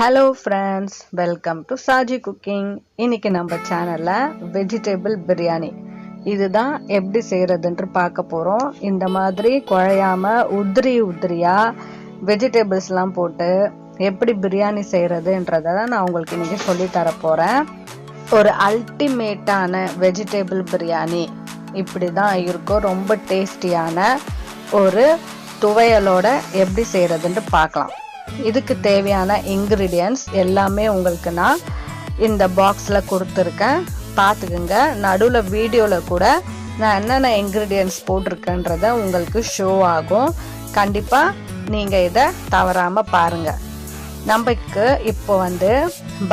Hello friends, welcome to Saji cooking. இன்னைக்கு நம்ம சேனல்ல வெஜிடபிள் பிரியாணி இதுதான் எப்படி செய்யறதுன்னு பார்க்க போறோம். இந்த மாதிரி குழையாம உதிரியா வெஜிடபிள்ஸ்லாம் போட்டு எப்படி பிரியாணி செய்யறதுன்றதை நான் உங்களுக்கு இன்னைக்கு சொல்லி தர போறேன். ஒரு அல்டிமேட்டான வெஜிடபிள் பிரியாணி இப்படி தான் இருக்கும். ரொம்ப டேஸ்டியான ஒரு துவையலோட எப்படி செய்யறதுன்னு பார்க்கலாம். இதுக்கு தேவையான இன்கிரீடியன்ட்ஸ் எல்லாமே உங்களுக்கு நான் இந்த பாக்ஸில் கொடுத்துருக்கேன், பார்த்துக்குங்க. நடுவில் வீடியோவில் கூட நான் என்னென்ன இன்கிரீடியன்ட்ஸ் போட்டிருக்கேன்றத உங்களுக்கு ஷோ ஆகும். கண்டிப்பாக நீங்கள் இதை தவறாமல் பாருங்கள். நமக்கு இப்போ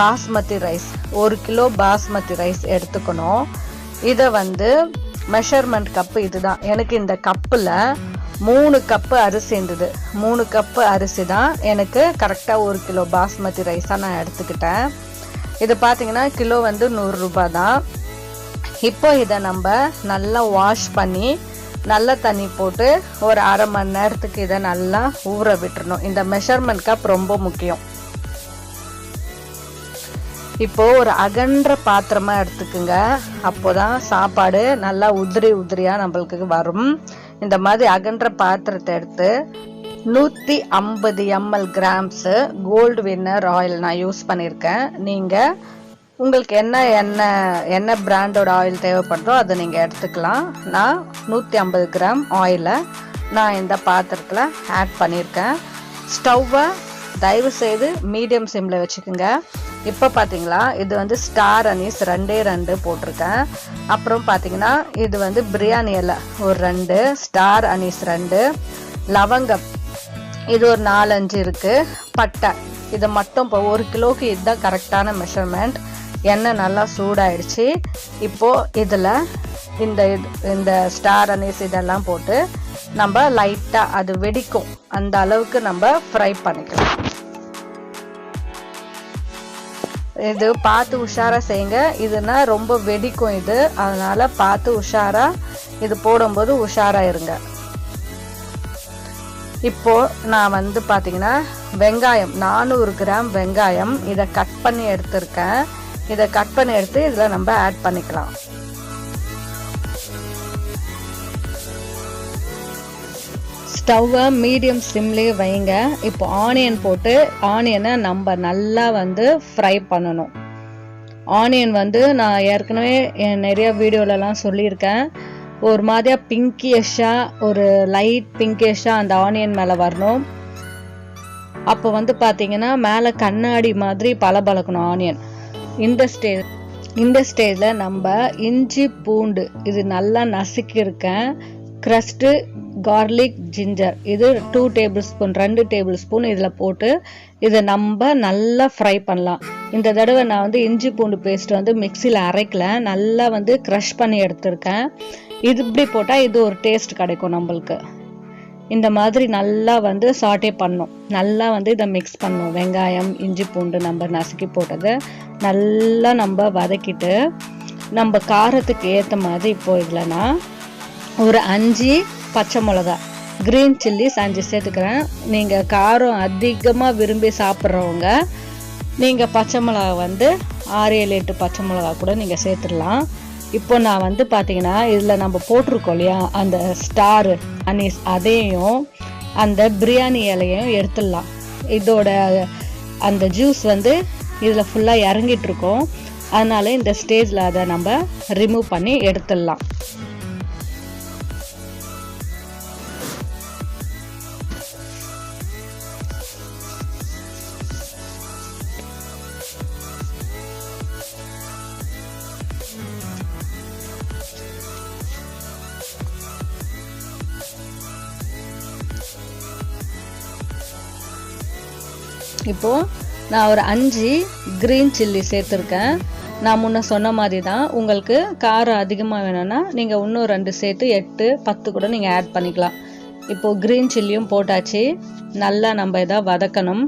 basmati rice 1 kilo basmati rice எடுத்துக்கணும். இதை மெஷர்மெண்ட் கப்பு இதுதான். எனக்கு இந்த கப்பில் 3 கப்பு அரிசி இருந்தது. 3 கப்பு அரிசி தான் எனக்கு கரெக்டாக 1 கிலோ பாஸ்மதி ரைஸாக நான் எடுத்துக்கிட்டேன். இது பார்த்தீங்கன்னா கிலோ 100 ரூபாய் தான். இப்போ இதை நம்ம நல்லா வாஷ் பண்ணி நல்ல தண்ணி போட்டு ஒரு அரை மணி நேரத்துக்கு இதை நல்லா ஊற விட்டுறணும். இந்த மெஷர்மெண்ட் கப் ரொம்ப முக்கியம். இப்போ ஒரு அகன்ற பாத்திரமா எடுத்துக்குங்க. அப்போதான் சாப்பாடு நல்லா உதிரியா நம்மளுக்கு வரும். இந்த மாதிரி அகன்ற பாத்திரத்தை எடுத்து 150 ml grams gold winner oil நான் யூஸ் பண்ணியிருக்கேன். நீங்கள் உங்களுக்கு என்ன பிராண்டோட ஆயில் தேவைப்படுதோ அதை நீங்கள் எடுத்துக்கலாம். நான் 150 கிராம் ஆயிலை நான் இந்த பாத்திரத்தில் ஆட் பண்ணியிருக்கேன். ஸ்டவ்வை தயவு செய்து மீடியம் சிம்மில் வச்சுக்கோங்க. இப்போ பார்த்தீங்களா, இது ஸ்டார் அனீஸ் 2 போட்டிருக்கேன். அப்புறம் பார்த்தீங்கன்னா இது பிரியாணி இலை ஒரு 2, ஸ்டார் அனீஸ் 2, லவங்கம் இது ஒரு 4-5 இருக்குது, பட்டை இது மட்டும். இப்போ 1 கிலோக்கு இதுதான் கரெக்டான மெஷர்மெண்ட். எண்ணெய் நல்லா சூடாயிடுச்சு. இப்போது இதில் இந்த ஸ்டார் அனீஸ் இதெல்லாம் போட்டு நம்ம லைட்டாக அது வெடிக்கும் அந்த அளவுக்கு நம்ம ஃப்ரை பண்ணிக்கலாம். இது பார்த்து உஷாரா செய்யுங்க. இதுனா ரொம்ப வெடிக்கும் இது, அதனால பார்த்து உஷாரா இது போடும்போது உஷாரா இருங்க. இப்போ நான் பார்த்தீங்கன்னா வெங்காயம் 400 கிராம் வெங்காயம் இதை கட் பண்ணி எடுத்திருக்கேன். இதை கட் பண்ணி எடுத்து இதில் நம்ம ஆட் பண்ணிக்கலாம். ஸ்டவ்வை மீடியம் சிம்லேயே வைங்க. இப்போ ஆனியன் போட்டு ஆனியனை நம்ம நல்லா ஃப்ரை பண்ணணும். ஆனியன் நான் ஏற்கனவே நிறைய வீடியோலலாம் சொல்லியிருக்கேன். ஒரு மாதிரியாக பிங்கிஷாக ஒரு லைட் பிங்கிஷாக அந்த ஆனியன் மேலே வரணும். அப்போ பார்த்தீங்கன்னா மேலே கண்ணாடி மாதிரி பளபளக்கணும் ஆனியன். இந்த ஸ்டேஜில் நம்ம இஞ்சி பூண்டு இது நல்லா நசுக்கியிருக்கேன். க்ரஸ்ட்டு கார்லிக் ஜிஞ்சர் இது 2 டேபிள் ஸ்பூன் இதில் போட்டு இதை நம்ம நல்லா ஃப்ரை பண்ணலாம். இந்த தடவை நான் இஞ்சி பூண்டு பேஸ்ட் மிக்சியில் அரைக்கல, நல்லா க்ரஷ் பண்ணி எடுத்திருக்கேன். இது இப்படி போட்டால் இது ஒரு டேஸ்ட் கிடைக்கும் நம்மளுக்கு. இந்த மாதிரி நல்லா சாட்டே பண்ணணும். நல்லா இதை மிக்ஸ் பண்ணணும். வெங்காயம் இஞ்சி பூண்டு நம்ம நசுக்கி போட்டதை நல்லா நம்ம வதக்கிட்டு நம்ம காரத்துக்கு ஏற்ற மாதிரி இப்போ இதில் நான் ஒரு 5 பச்சை மிளகா கிரீன் சில்லிஸ் 5 சேர்த்துக்கிறேன். நீங்கள் காரம் அதிகமாக விரும்பி சாப்பிட்றவங்க நீங்கள் பச்சை மிளகா 6-7-8 பச்சை மிளகா கூட நீங்கள் சேர்த்துடலாம். இப்போ நான் பார்த்தீங்கன்னா இதில் நம்ம போட்டிருக்கோம் இல்லையா அந்த ஸ்டார் அனீஸ், அதையும் அந்த பிரியாணி இலையும் எடுத்துடலாம். இதோட அந்த ஜூஸ் இதில் ஃபுல்லாக இறங்கிட்டு இருக்கோம். அதனால இந்த ஸ்டேஜில் அதை நம்ம ரிமூவ் பண்ணி எடுத்துடலாம். இப்போது நான் ஒரு 5 கிரீன் சில்லி சேர்த்துருக்கேன். நான் முன்ன சொன்ன மாதிரி தான். உங்களுக்கு காரம் அதிகமாக வேணும்னா நீங்கள் இன்னும் 2 சேர்த்து 8, 10 கூட நீங்கள் ஆட் பண்ணிக்கலாம். இப்போது கிரீன் சில்லியும் போட்டாச்சு. நல்லா நம்ம இதை வதக்கணும்.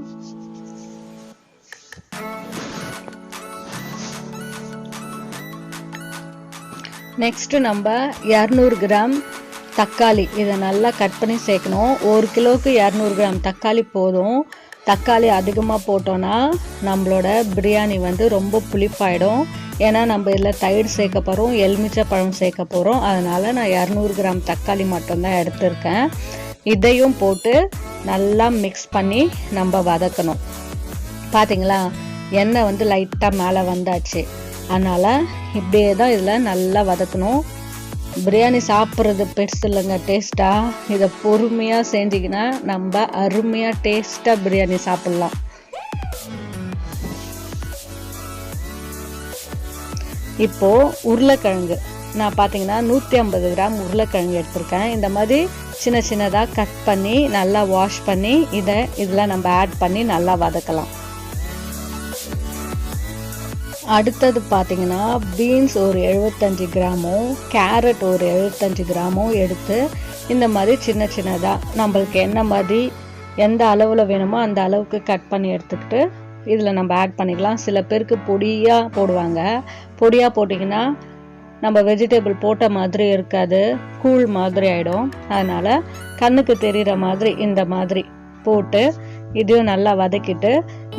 நெக்ஸ்ட்டு நம்ம 200 கிராம் தக்காளி இதை நல்லா கட் பண்ணி சேர்க்கணும். 1 கிலோவுக்கு 200 கிராம் தக்காளி போதும். தக்காளி அதிகமாக போட்டோன்னா நம்மளோட பிரியாணி வந்து ரொம்ப புளிப்பாயிடும். ஏன்னா நம்ம இதில் தயிர் சேர்க்க போகிறோம், எலுமிச்சை பழம் சேர்க்க போகிறோம். அதனால் நான் 200 கிராம் தக்காளி மட்டும்தான் எடுத்திருக்கேன். இதையும் போட்டு நல்லா மிக்ஸ் பண்ணி நம்ம வதக்கணும். பார்த்தீங்களா, எண்ணெய் வந்து லைட்டாக மேலே வந்தாச்சு. அதனால் இப்படியே தான் இதில் நல்லா வதக்கணும். பிரியாணி சாப்பிட்றது பெருசு இல்லைங்க, டேஸ்ட்டாக. இதை பொறுமையாக செஞ்சிங்கன்னா நம்ம அருமையாக டேஸ்ட்டாக பிரியாணி சாப்பிட்லாம். இப்போது உருளைக்கிழங்கு நான் பார்த்தீங்கன்னா 150 கிராம் உருளைக்கிழங்கு எடுத்திருக்கேன். இந்த மாதிரி சின்ன சின்னதாக கட் பண்ணி நல்லா வாஷ் பண்ணி இதில் நம்ம ஆட் பண்ணி நல்லா வதக்கலாம். அடுத்தது பார்த்தீங்கன்னா பீன்ஸ் ஒரு 75 கிராமும் கேரட் ஒரு 75 கிராமும் எடுத்து இந்த மாதிரி சின்ன சின்னதாக நம்மளுக்கு என்ன மாதிரி எந்த அளவில் வேணுமோ அந்த அளவுக்கு கட் பண்ணி எடுத்துக்கிட்டு இதில் நம்ம ஆட் பண்ணிக்கலாம். சில பேருக்கு பொடியாக போடுவாங்க. பொடியாக போட்டிங்கன்னா நம்ம வெஜிடபிள் போட்ட மாதிரி இருக்காது, கூழ் மாதிரி ஆகிடும். அதனால் கண்ணுக்கு தெரிகிற மாதிரி இந்த மாதிரி போட்டு இதையும் நல்லா வதக்கிட்டு,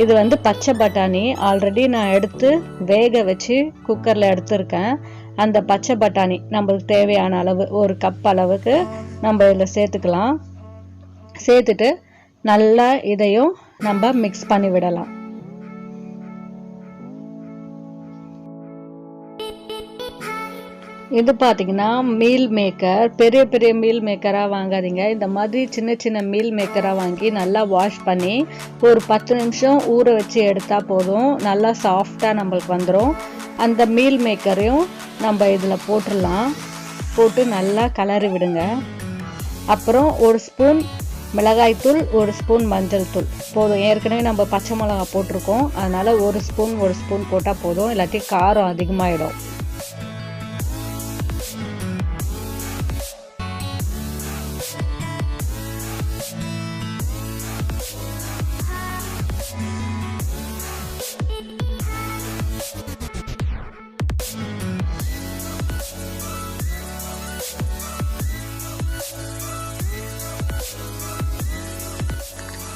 இது வந்து பச்சை பட்டாணி ஆல்ரெடி நான் எடுத்து வேக வச்சு குக்கரில் எடுத்துருக்கேன். அந்த பச்சை பட்டாணி நம்மளுக்கு தேவையான அளவு 1 கப் அளவுக்கு நம்ம இதில் சேர்த்துக்கலாம். சேர்த்துட்டு நல்லா இதையும் நம்ம மிக்ஸ் பண்ணி விடலாம். இது பார்த்தீங்கன்னா மீல் மேக்கர். பெரிய பெரிய மீல் மேக்கராக வாங்காதீங்க. இந்த மாதிரி சின்ன சின்ன மீல் மேக்கராக வாங்கி நல்லா வாஷ் பண்ணி ஒரு 10 நிமிஷம் ஊற வச்சு எடுத்தால் போதும். நல்லா சாஃப்டாக நம்மளுக்கு வந்துடும். அந்த மீல் மேக்கரையும் நம்ம இதில் போட்டுடலாம். போட்டு நல்லா கலரி விடுங்க. அப்புறம் 1 ஸ்பூன் மிளகாய்த்தூள், 1 ஸ்பூன் மஞ்சள் தூள் போதும். ஏற்கனவே நம்ம பச்சை மிளகா போட்டிருக்கோம். அதனால் 1 ஸ்பூன் போட்டால் போதும், இல்லாட்டி காரம் அதிகமாகிடும்.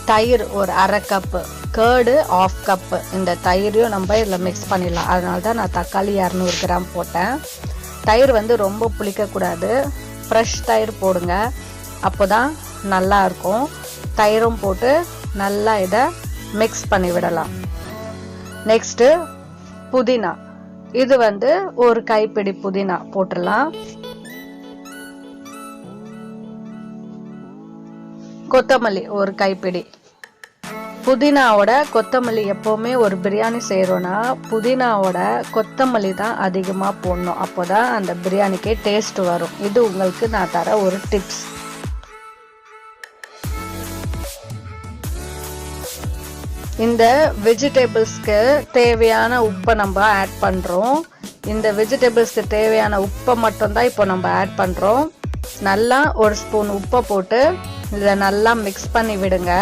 தயிர் ஒரு 1/2 கப்பு, கேர்டு 1/2 கப்பு. இந்த தயிரையும் நம்ம இதில் மிக்ஸ் பண்ணிடலாம். அதனால தான் நான் தக்காளி 200 கிராம் போட்டேன். தயிர் வந்து ரொம்ப புளிக்கக்கூடாது, ஃப்ரெஷ் தயிர் போடுங்க, அப்போ தான் நல்லாயிருக்கும். தயிரும் போட்டு நல்லா இதை மிக்ஸ் பண்ணி விடலாம். நெக்ஸ்ட்டு புதினா. இது வந்து 1 கைப்பிடி புதினா போட்டுடலாம். கொத்தமல்லி 1 கைப்பிடி. புதினாவோட கொத்தமல்லி எப்போவுமே ஒரு பிரியாணி செய்கிறோன்னா புதினாவோட கொத்தமல்லி தான் அதிகமாக போடணும். அப்போ தான் அந்த பிரியாணிக்கே டேஸ்ட் வரும். இது உங்களுக்கு நான் தர ஒரு டிப்ஸ். இந்த வெஜிடபிள்ஸ்க்கு தேவையான உப்பை நம்ம ஆட் பண்ணுறோம். இந்த வெஜிடபிள்ஸ்க்கு தேவையான உப்பை மட்டும்தான் இப்போ நம்ம ஆட் பண்ணுறோம். நல்லா 1 ஸ்பூன் உப்பை போட்டு இதை நல்லா மிக்ஸ் பண்ணி விடுங்க.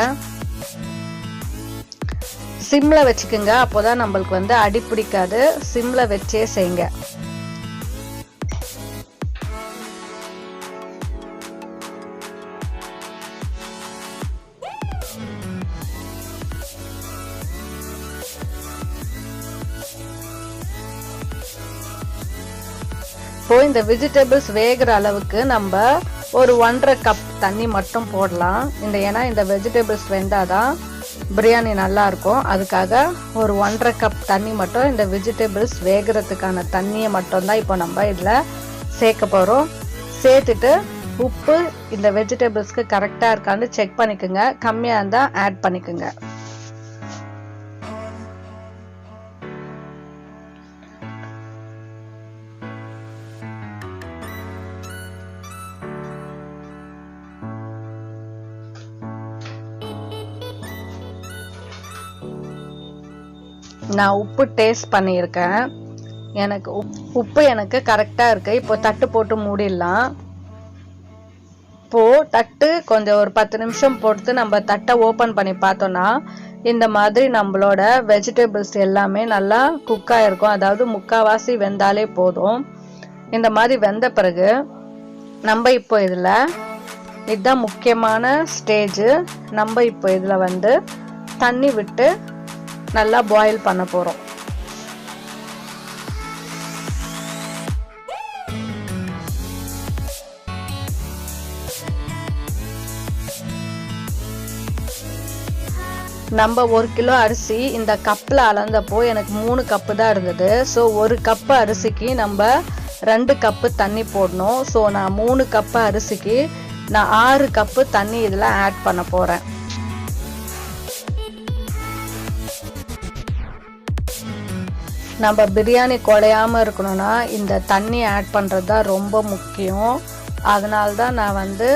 சிம்மில் வச்சுக்கோங்க, அப்போதான் நம்மளுக்கு வந்து அடி பிடிக்காது. சிம்மில் வச்சே செய்யுங்க. இப்போ இந்த வெஜிடபிள்ஸ் வேகிற அளவுக்கு நம்ம ஒரு 1.5 கப் தண்ணி மட்டும் போடலாம். ஏன்னா இந்த வெஜிடபிள்ஸ் வெந்தாதான் பிரியாணி நல்லா இருக்கும். அதுக்காக ஒரு 1.5 கப் தண்ணி மட்டும், இந்த வெஜிடபிள்ஸ் வேகிறதுக்கான தண்ணியை மட்டும்தான் இப்போ நம்ம இதில் சேர்க்க போகிறோம். சேர்த்துட்டு உப்பு இந்த வெஜிடபிள்ஸ்க்கு கரெக்டாக இருக்கான்னு செக் பண்ணிக்கோங்க. கம்மியாக இருந்தால் ஆட் பண்ணிக்கோங்க. நான் உப்பு டேஸ்ட் பண்ணியிருக்கேன். எனக்கு உப்பு எனக்கு கரெக்டாக இருக்குது. இப்போ தட்டு போட்டு மூடிடலாம். இப்போது தட்டு கொஞ்சம் ஒரு 10 நிமிஷம் பொறுத்து நம்ம தட்டை ஓப்பன் பண்ணி பார்த்தோன்னா இந்த மாதிரி நம்மளோட வெஜிடபிள்ஸ் எல்லாமே நல்லா குக்காக இருக்கும். அதாவது முக்கால்வாசி வெந்தாலே போதும். இந்த மாதிரி வெந்த பிறகு நம்ம இப்போ இதில் இதுதான் முக்கியமான ஸ்டேஜு. நம்ம இப்போ இதில் வந்து தண்ணி விட்டு நல்லா பாயில் பண்ண போகிறோம். நம்ம 1 கிலோ அரிசி இந்த கப்பில் அளந்தப்போ எனக்கு 3 கப்பு தான் இருந்தது. ஸோ 1 கப்பு அரிசிக்கு நம்ம 2 கப்பு தண்ணி போடணும். ஸோ நான் 3 கப்பு அரிசிக்கு நான் 6 கப்பு தண்ணி இதில் ஆட் பண்ண போகிறேன். நம்ம பிரியாணி குழையாமல் இருக்கணும்னா இந்த தண்ணி ஆட் பண்ணுறது தான் ரொம்ப முக்கியம். அதனால தான் நான் வந்து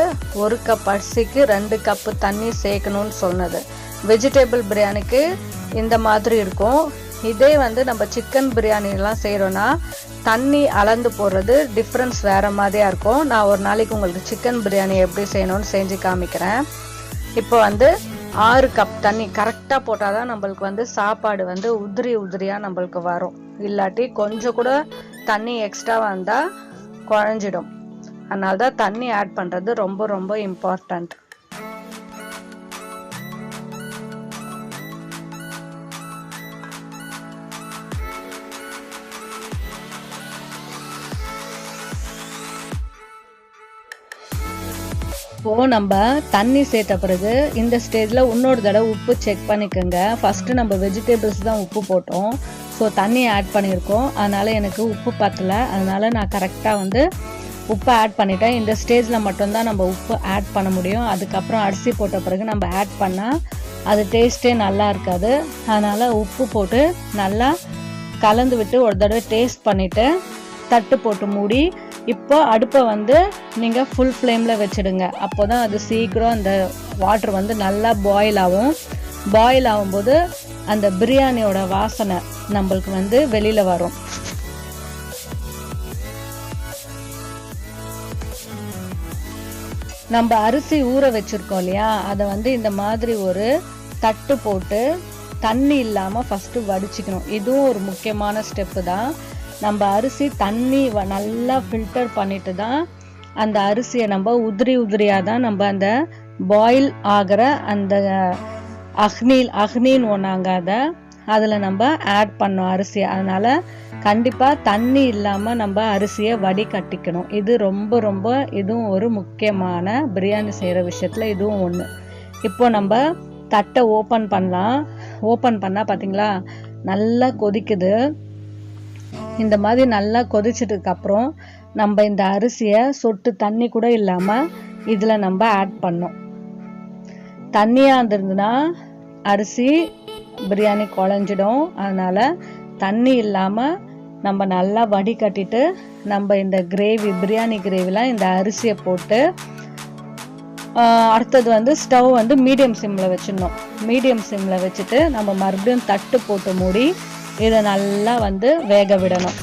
1 கப் அரிசிக்கு 2 கப்பு தண்ணி சேர்க்கணும்னு சொன்னது. வெஜிடபிள் பிரியாணிக்கு இந்த மாதிரி இருக்கும். இதே வந்து நம்ம சிக்கன் பிரியாணிலாம் செய்கிறோன்னா தண்ணி அளந்து போடுறது டிஃப்ரென்ஸ் வேறு மாதிரியாக இருக்கும். நான் ஒரு நாளைக்கு உங்களுக்கு சிக்கன் பிரியாணி எப்படி செய்யணும்னு செஞ்சு காமிக்கிறேன். இப்போ வந்து 6 கப் தண்ணி கரெக்டாக போட்டால் தான் நம்மளுக்கு வந்து சாப்பாடு வந்து உதிரியாக நம்மளுக்கு வரும். இல்லாட்டி கொஞ்சம் கூட தண்ணி எக்ஸ்ட்ரா வந்தால் குழஞ்சிடும். அதனால தான் தண்ணி ஆட் பண்ணுறது ரொம்ப ரொம்ப இம்பார்ட்டண்ட். இப்போ நம்ம தண்ணி சேர்த்த பிறகு இந்த ஸ்டேஜில் இன்னொரு தடவை உப்பு செக் பண்ணிக்கோங்க. ஃபஸ்ட்டு நம்ம வெஜிடபிள்ஸ் தான் உப்பு போட்டோம். ஸோ தண்ணி ஆட் பண்ணியிருக்கோம். அதனால் எனக்கு உப்பு பத்தலை. அதனால் நான் கரெக்டாக வந்து உப்பு ஆட் பண்ணிட்டேன். இந்த ஸ்டேஜில் மட்டும்தான் நம்ம உப்பு ஆட் பண்ண முடியும். அதுக்கப்புறம் அரிசி போட்ட பிறகு நம்ம ஆட் பண்ணால் அது டேஸ்ட்டே நல்லா இருக்காது. அதனால் உப்பு போட்டு நல்லா கலந்து விட்டு ஒரு தடவை டேஸ்ட் பண்ணிவிட்டு தட்டு போட்டு மூடி இப்போ அடுப்பை வந்து நீங்கள் ஃபுல் ஃப்ளேமில் வச்சுடுங்க. அப்போ தான் அது சீக்கிரம் அந்த வாட்டர் வந்து நல்லா பாயில் ஆகும். பாயில் ஆகும்போது அந்த பிரியாணியோட வாசனை நம்மளுக்கு வந்து வெளியில் வரும். நம்ம அரிசி ஊற வச்சுருக்கோம் இல்லையா, அதை வந்து இந்த மாதிரி ஒரு தட்டு போட்டு தண்ணி இல்லாமல் ஃபஸ்ட்டு வடிச்சிக்கணும். இதுவும் ஒரு முக்கியமான ஸ்டெப்பு தான். நம்ம அரிசி தண்ணி நல்லா ஃபில்டர் பண்ணிட்டு தான் அந்த அரிசியை நம்ம உதிரியாக தான் நம்ம அந்த பாயில் ஆகிற அந்த அக்னின்னு ஒன்றாங்க அதில் நம்ம ஆட் பண்ணோம் அரிசி. அதனால் கண்டிப்பாக தண்ணி இல்லாமல் நம்ம அரிசியை வடிகட்டிக்கணும். இது ரொம்ப ரொம்ப இதுவும் ஒரு முக்கியமான பிரியாணி செய்கிற விஷயத்தில் இதுவும் ஒன்று. இப்போ நம்ம தட்டை ஓப்பன் பண்ணலாம். ஓப்பன் பண்ணால் பார்த்தீங்களா நல்லா கொதிக்குது. இந்த மாதிரி நல்லா கொதிச்சதுக்கப்புறம் நம்ம இந்த அரிசியை சொட்டு தண்ணி கூட இல்லாமல் இதில் நம்ம ஆட் பண்ணோம். தண்ணியாக இருந்திருந்துன்னா அரிசி பிரியாணி குழஞ்சிடும். அதனால் தண்ணி இல்லாமல் நம்ம நல்லா வடிகட்டிட்டு நம்ம இந்த பிரியாணி கிரேவிலாம் இந்த அரிசியை போட்டு அடுத்தது வந்து ஸ்டவ் வந்து மீடியம் சிம்மில் வச்சிடணும். மீடியம் சிம்மில் வச்சுட்டு நம்ம மறுபடியும் தட்டு போட்டு மூடி இதை நல்லா வந்து வேக விடணும்.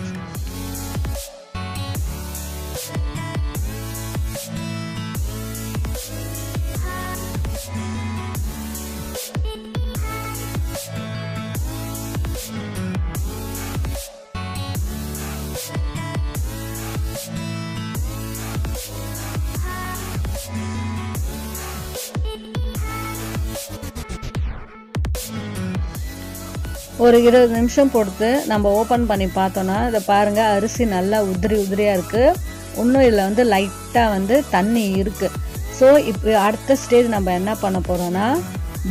ஒரு 20 நிமிஷம் பொறுத்து நம்ம ஓப்பன் பண்ணி பார்த்தோன்னா இதை பாருங்கள், அரிசி நல்லா உதிரியாக இருக்குது. இன்னும் இதில் வந்து லைட்டாக வந்து தண்ணி இருக்குது. ஸோ இப்போ அடுத்த ஸ்டேஜ் நம்ம என்ன பண்ண போகிறோன்னா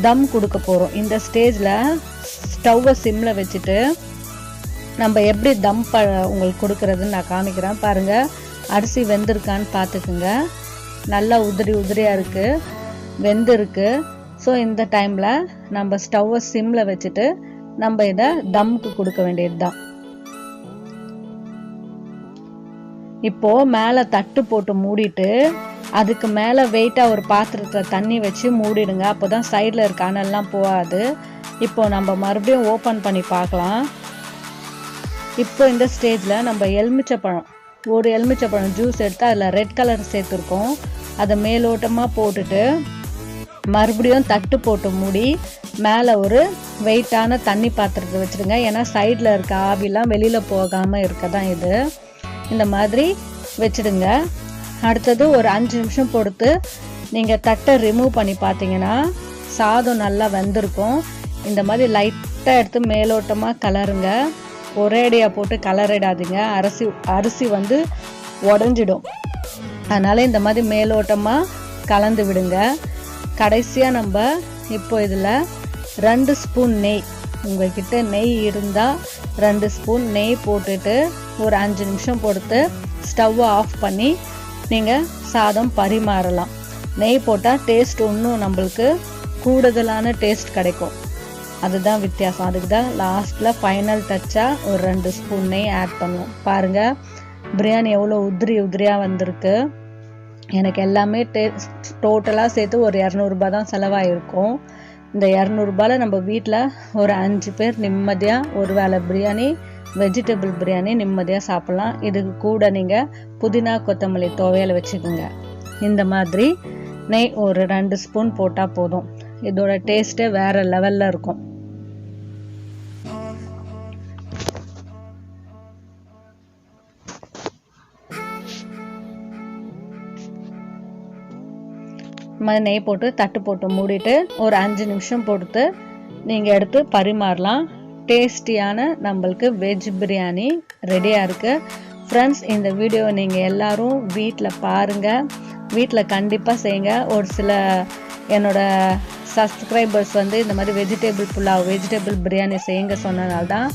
தம் கொடுக்க போகிறோம். இந்த ஸ்டேஜில் ஸ்டவ்வை சிம்மில் வச்சுட்டு நம்ம எப்படி தம் உங்களுக்கு கொடுக்குறதுன்னு நான் காமிக்கிறேன். பாருங்கள், அரிசி வெந்திருக்கான்னு பார்த்துக்குங்க. நல்லா உதிரியாக இருக்குது, வெந்திருக்கு. ஸோ இந்த டைமில் நம்ம ஸ்டவ்வை சிம்மில் வச்சுட்டு நம்ம இதை தம்க்கு கொடுக்க வேண்டியது தான். இப்போ மேலே தட்டு போட்டு மூடிட்டு அதுக்கு மேலே வெயிட்டாக ஒரு பாத்திரத்தில் தண்ணி வச்சு மூடிடுங்க. அப்போ தான் சைடில் இருக்க அனல்லாம் போகாது. இப்போ நம்ம மறுபடியும் ஓப்பன் பண்ணி பார்க்கலாம். இப்போ இந்த ஸ்டேஜில் நம்ம ஒரு எலுமிச்சப்பழம் ஜூஸ் எடுத்து அதில் ரெட் கலர் சேர்த்துருக்கோம். அதை மேலோட்டமாக போட்டுட்டு மறுபடியும் தட்டு போட்டு மூடி மேலே ஒரு வெயிட்டான தண்ணி பாத்திரத்தை வச்சுருங்க. ஏன்னா சைடில் இருக்க ஆவிலாம் வெளியில் போகாமல் இருக்க தான் இது. இந்த மாதிரி வச்சுடுங்க. அடுத்தது ஒரு 5 நிமிஷம் பொறுத்து நீங்கள் தட்டை ரிமூவ் பண்ணி பார்த்தீங்கன்னா சாதம் நல்லா வெந்திருக்கும். இந்த மாதிரி லைட்டாக எடுத்து மேலோட்டமாக கலருங்க. ஒரேடியாக போட்டு கலரிடாதீங்க, அரிசி வந்து உடஞ்சிடும். அதனால் இந்த மாதிரி மேலோட்டமாக கலந்து விடுங்க. கடைசியாக நம்ம இப்போ இதில் 2 ஸ்பூன் நெய், உங்கள்கிட்ட நெய் இருந்தால் 2 ஸ்பூன் நெய் போட்டுட்டு ஒரு 5 நிமிஷம் பொறுத்து ஸ்டவ்வை ஆஃப் பண்ணி நீங்கள் சாதம் பரிமாறலாம். நெய் போட்டால் டேஸ்ட் இன்னும் நம்மளுக்கு கூடுதலான டேஸ்ட் கிடைக்கும். அதுதான் வித்தியாசம். அதுக்கு தான் லாஸ்ட்டில் ஃபைனல் டச்சாக ஒரு 2 ஸ்பூன் நெய் ஆட் பண்ணுவோம். பாருங்கள் பிரியாணி எவ்வளோ உதிரியாக வந்திருக்கு. எனக்கு எல்லாமே டோட்டலாக சேர்த்து ஒரு 200 ரூபாய் தான் செலவாயிருக்கும். இந்த 200 ரூபாயில் நம்ம வீட்டில் ஒரு 5 பேர் நிம்மதியாக ஒரு வேளை பிரியாணி, வெஜிடபிள் பிரியாணி நிம்மதியாக சாப்பிட்லாம். இதுக்கு கூட நீங்கள் புதினா கொத்தமல்லி துவையல் வச்சுக்கோங்க. இந்த மாதிரி நெய் ஒரு 2 ஸ்பூன் போட்டால் போதும். இதோட டேஸ்ட்டே வேறு லெவலில் இருக்கும். நெய் போட்டு தட்டு போட்டு மூடிட்டு ஒரு 5 நிமிஷம் பொறுத்து நீங்கள் எடுத்து பரிமாறலாம். டேஸ்டியான நம்மளுக்கு வெஜ் பிரியாணி ரெடியாக இருக்குது. ஃப்ரெண்ட்ஸ், இந்த வீடியோவை நீங்கள் எல்லோரும் வீட்டில் பாருங்கள், வீட்டில் கண்டிப்பாக செய்யுங்க. ஒரு சில என்னோட சப்ஸ்கிரைபர்ஸ் வந்து இந்த மாதிரி வெஜிடபிள் புலாவ், வெஜிடபிள் பிரியாணி செய்யுங்க சொன்னனால தான்,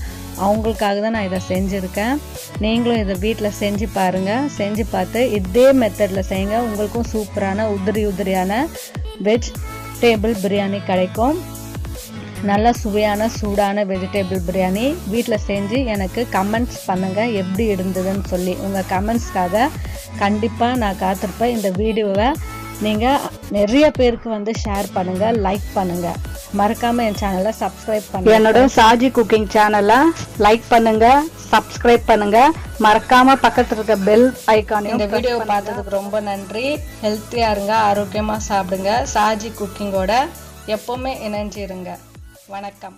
அவங்களுக்காக தான் நான் இதை செஞ்சுருக்கேன். நீங்களும் இதை வீட்டில் செஞ்சு பாருங்கள். செஞ்சு பார்த்து இதே மெத்தடில் செய்யுங்க. உங்களுக்கும் சூப்பரான உதிரியான வெஜிடபிள் பிரியாணி கிடைக்கும். நல்ல சுவையான சூடான வெஜிடபிள் பிரியாணி வீட்டில் செஞ்சு எனக்கு கமெண்ட்ஸ் பண்ணுங்கள் எப்படி இருந்ததுன்னு சொல்லி. உங்கள் கமெண்ட்ஸ்க்காக கண்டிப்பாக நான் காத்திருப்பேன். இந்த வீடியோவை நீங்கள் நிறைய பேருக்கு வந்து ஷேர் பண்ணுங்கள், லைக் பண்ணுங்கள். மறக்காமல் என் சேனலை சப்ஸ்கிரைப் பண்ணுங்கள். என்னோட சாஜி குக்கிங் சேனலை லைக் பண்ணுங்கள், சப்ஸ்கிரைப் பண்ணுங்கள். மறக்காமல் பக்கத்தில் இருக்க பெல் ஐக்கானையும். இந்த வீடியோ பார்த்ததுக்கு ரொம்ப நன்றி. ஹெல்த்தியாக இருங்க, ஆரோக்கியமாக சாப்பிடுங்க. சாஜி குக்கிங்கோட எப்போவுமே இணைஞ்சிருங்க. வணக்கம்.